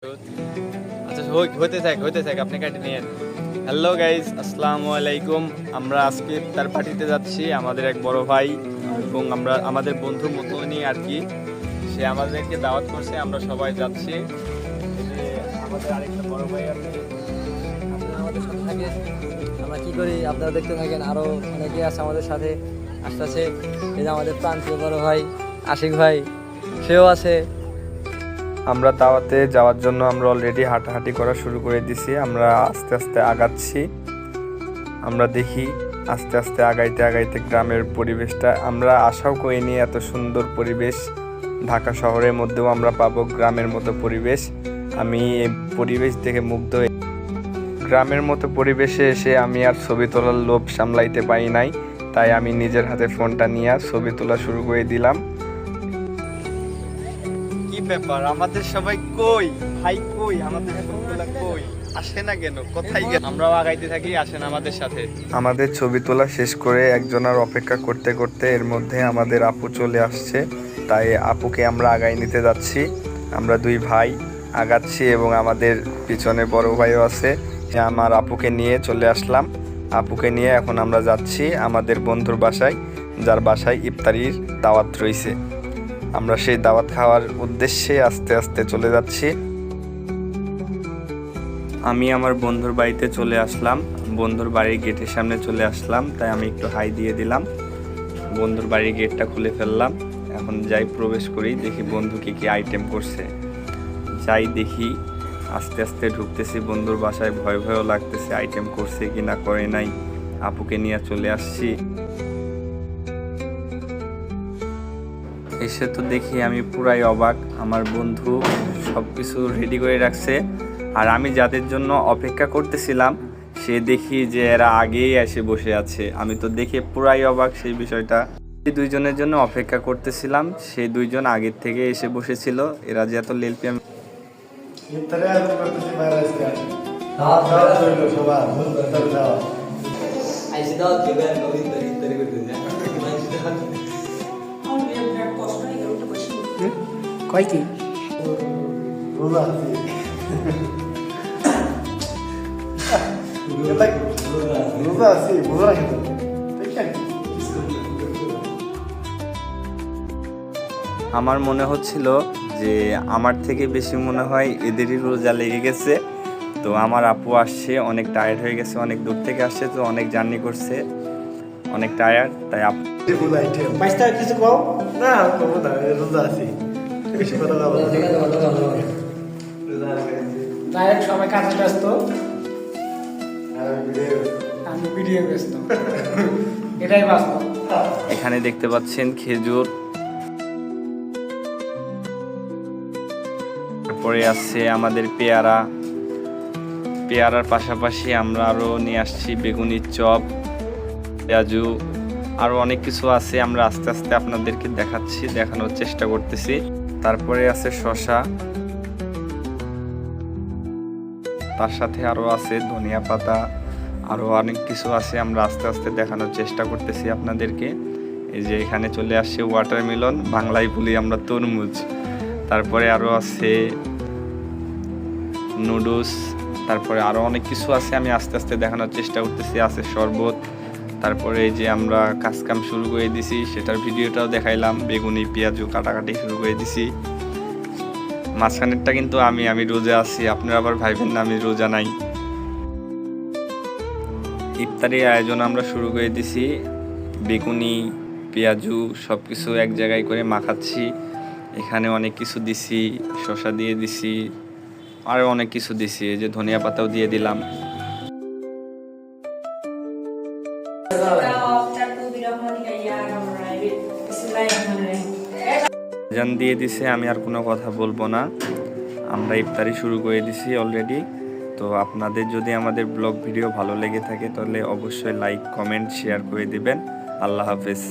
আচ্ছা হইতে থাক আপনি কাটি নিয়েন। হ্যালো গাইজ, আসসালামু আলাইকুম। আমরা আজকে ইফতার পার্টিতে যাচ্ছি। আমাদের এক বড় ভাই এবং আমরা আমাদের বন্ধুর মতনই আর কি, সে আমাদেরকে দাওয়াত করছে, আমরা সবাই যাচ্ছি। আমাদের আরেকটা বড় ভাই আছে, আপনারা আমাদের সাথে থাকেন, আমরা কি করি আপনারা দেখতে থাকেন। আরও অনেকে আছে আমাদের সাথে আসতেছে। এই যে আমাদের প্রান্তীয় বড় ভাই আশিক ভাই, সেও আছে। আমরা দাওয়াতে যাওয়ার জন্য আমরা অলরেডি হাঁটাহাঁটি করা শুরু করে দিছি। আমরা আস্তে আস্তে আগাচ্ছি। আমরা দেখি আস্তে আস্তে আগাইতে গ্রামের পরিবেশটা আমরা আশাও করিনি, এত সুন্দর পরিবেশ ঢাকা শহরের মধ্যেও আমরা পাবো গ্রামের মতো পরিবেশ। আমি এই পরিবেশ দেখে মুগ্ধ হয়ে গ্রামের মতো পরিবেশে এসে আমি আর ছবি তোলার লোভ সামলাইতে পারি নাই, তাই আমি নিজের হাতে ফোনটা নিয়ে ছবি তোলা শুরু করে দিলাম। কি ব্যাপার, আমাদের সবাই কই ভাই, কই আমাদের ফটোগুলা কই, আসে না কেন, কোথায় গেল? আমরাও আগাইতে থাকি, আসেন আমাদের সাথে। আমাদের ছবি তোলা শেষ করে একজনের অপেক্ষা করতে করতে এর মধ্যে আমাদের আপু চলে আসছে, তাই আপুকে আমরা আগাই নিতে যাচ্ছি। আমরা দুই ভাই আগাচ্ছি এবং আমাদের পিছনে বড় ভাইও আছে। আমার আপুকে নিয়ে চলে আসলাম। আপুকে নিয়ে এখন আমরা যাচ্ছি আমাদের বন্ধুর বাসায়, যার বাসায় ইফতারির দাওয়াত রয়েছে। আমরা সেই দাওয়াত খাওয়ার উদ্দেশ্যে আস্তে আস্তে চলে যাচ্ছি। আমি আমার বন্ধুর বাড়িতে চলে আসলাম, বন্ধুর বাড়ির গেটের সামনে চলে আসলাম, তাই আমি একটু হাই দিয়ে দিলাম। বন্ধুর বাড়ির গেটটা খুলে ফেললাম। এখন যাই, প্রবেশ করি, দেখি বন্ধু কি আইটেম করছে। যাই দেখি, আস্তে আস্তে ঢুকতেছি বন্ধুর বাসায়। ভয় ভয়ও লাগতেছে, আইটেম করছে কি না করে নাই। আপুকে নিয়ে চলে আসছি। এসে তো দেখি আমি পুরাই অবাক। আমার বন্ধু সব কিছু রেডি করে রাখছে, আর আমি যাদের জন্য অপেক্ষা করতেছিলাম সে দেখি যে এরা আগেই এসে বসে আছে। আমি তো দেখে পুরাই অবাক সেই বিষয়টা। দুইজনের জন্য অপেক্ষা করতেছিলাম, সেই দুইজন আগের থেকে এসে বসেছিল। এরা যে এত লেলপি আমি কয় কি আমার মনে হচ্ছিল যে আমার থেকে বেশি মনে হয় এদেরই রোজা লেগে গেছে। তো আমার আপু আসছে, অনেক টায়ার্ড হয়ে গেছে, অনেক দূর থেকে আসছে, তো অনেক জার্নি করছে, অনেক টায়ার্ড, তাই আপু কিছু কম না রোজা আছি। সবাই কাজে ব্যস্ত, আমি ভিডিও ব্যস্ত, এটাই বাস্তব। এখানে দেখতে পাচ্ছেন খেজুর, তারপরে আছে আমাদের পেয়ারার পাশাপাশি আমরা আরও নিয়ে আসছি বেগুনির চপ, পেঁয়াজু, আরও অনেক কিছু আছে। আমরা আস্তে আস্তে আপনাদেরকে দেখানোর চেষ্টা করতেছি। তারপরে আছে শসা, তার সাথে আরও আছে ধনিয়া পাতা, আরও অনেক কিছু আছে। আমরা আস্তে আস্তে দেখানোর চেষ্টা করতেছি আপনাদেরকে। এই যে এখানে চলে আসছে ওয়াটারমেলন, বাংলায় বলি আমরা তরমুজ। তারপরে আরও আছে নুডলস, তারপরে আরও অনেক কিছু আছে, আমি আস্তে আস্তে দেখানোর চেষ্টা করতেছি। আছে শরবত, তারপরে এই যে আমরা কাজকাম শুরু করে দিছি, সেটার ভিডিওটাও দেখাইলাম। বেগুনি পেঁয়াজু কাটাকাটি শুরু করে দিছি। মাঝখানেরটা কিন্তু আমি রোজা আছি, আপনারা আবার ভাইবেন না আমি রোজা নাই। ইফতারির আয়োজন আমরা শুরু করে দিছি। বেগুনি পেঁয়াজু সব কিছু এক জায়গায় করে মাখাচ্ছি। এখানে অনেক কিছু দিছি, শসা দিয়ে দিছি, আরও অনেক কিছু দিছি। এই যে ধনিয়া পাতাও দিয়ে দিলাম। আজান দিয়ে দিছে, আমি আর কোনো কথা বলবো না। আমরা ইফতারি শুরু করে দিছি অলরেডি। তো আপনাদের যদি আমাদের ব্লগ ভিডিও ভালো লেগে থাকে তাহলে অবশ্যই লাইক, কমেন্ট, শেয়ার করে দিবেন। আল্লাহ হাফেজ।